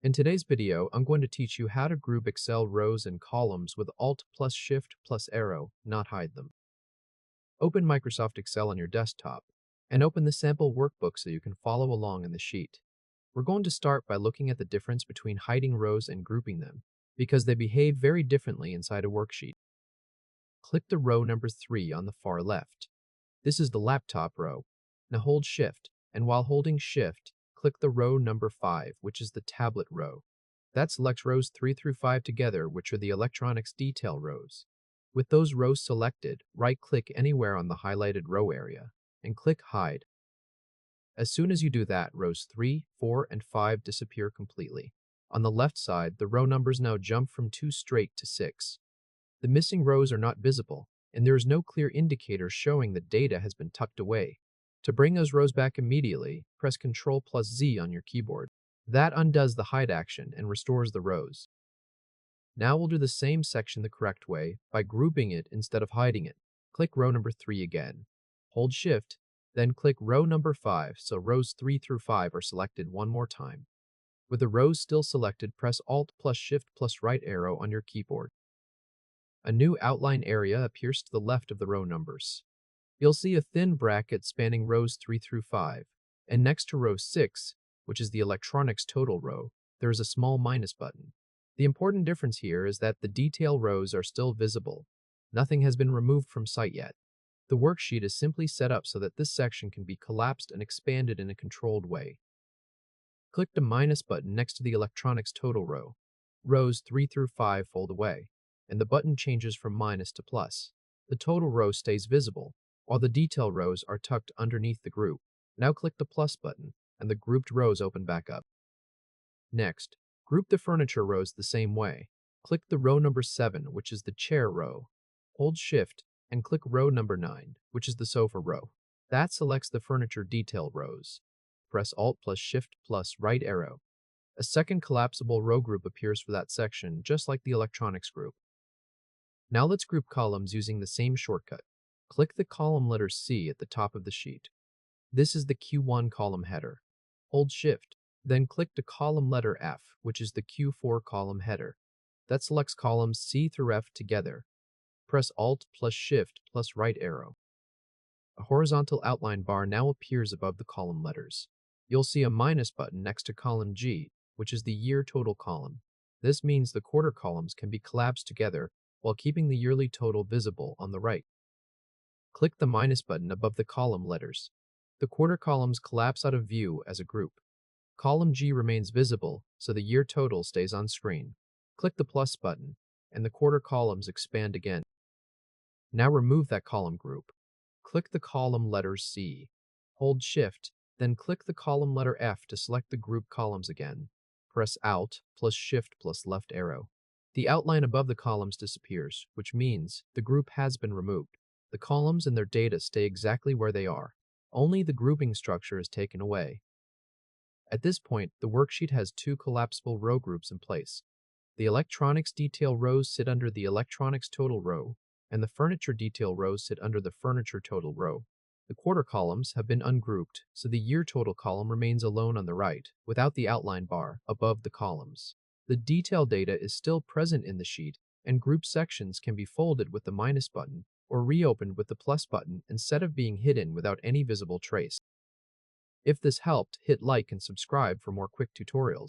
In today's video, I'm going to teach you how to group Excel rows and columns with Alt+Shift+Arrow, not hide them. Open Microsoft Excel on your desktop and open the sample workbook so you can follow along in the sheet. We're going to start by looking at the difference between hiding rows and grouping them because they behave very differently inside a worksheet. Click the row number 3 on the far left. This is the laptop row. Now hold Shift, and while holding Shift, click the row number 5, which is the tablet row. That selects rows 3 through 5 together, which are the electronics detail rows. With those rows selected, right-click anywhere on the highlighted row area, and click Hide. As soon as you do that, rows 3, 4, and 5 disappear completely. On the left side, the row numbers now jump from 2 straight to 6. The missing rows are not visible, and there is no clear indicator showing that data has been tucked away. To bring those rows back immediately, press Ctrl+Z on your keyboard. That undoes the hide action and restores the rows. Now we'll do the same section the correct way by grouping it instead of hiding it. Click row number 3 again. Hold Shift, then click row number 5 so rows 3 through 5 are selected one more time. With the rows still selected, press Alt+Shift+Right arrow on your keyboard. A new outline area appears to the left of the row numbers. You'll see a thin bracket spanning rows 3 through 5, and next to row 6, which is the electronics total row, there is a small minus button. The important difference here is that the detail rows are still visible. Nothing has been removed from sight yet. The worksheet is simply set up so that this section can be collapsed and expanded in a controlled way. Click the minus button next to the electronics total row. Rows 3 through 5 fold away, and the button changes from minus to plus. The total row stays visible, while the detail rows are tucked underneath the group. Now click the plus button, and the grouped rows open back up. Next, group the furniture rows the same way. Click the row number 7, which is the chair row. Hold Shift, and click row number 9, which is the sofa row. That selects the furniture detail rows. Press Alt+Shift+Right arrow. A second collapsible row group appears for that section, just like the electronics group. Now let's group columns using the same shortcut. Click the column letter C at the top of the sheet. This is the Q1 column header. Hold Shift, then click the column letter F, which is the Q4 column header. That selects columns C through F together. Press Alt+Shift+Right arrow. A horizontal outline bar now appears above the column letters. You'll see a minus button next to column G, which is the year total column. This means the quarter columns can be collapsed together while keeping the yearly total visible on the right. Click the minus button above the column letters. The quarter columns collapse out of view as a group. Column G remains visible, so the year total stays on screen. Click the plus button, and the quarter columns expand again. Now remove that column group. Click the column letter C. Hold Shift, then click the column letter F to select the group columns again. Press Alt+Shift+Left arrow. The outline above the columns disappears, which means the group has been removed. The columns and their data stay exactly where they are. Only the grouping structure is taken away. At this point, the worksheet has 2 collapsible row groups in place. The electronics detail rows sit under the electronics total row, and the furniture detail rows sit under the furniture total row. The quarter columns have been ungrouped, so the year total column remains alone on the right, without the outline bar above the columns. The detail data is still present in the sheet, and group sections can be folded with the minus button or reopened with the plus button instead of being hidden without any visible trace. If this helped, hit like and subscribe for more quick tutorials.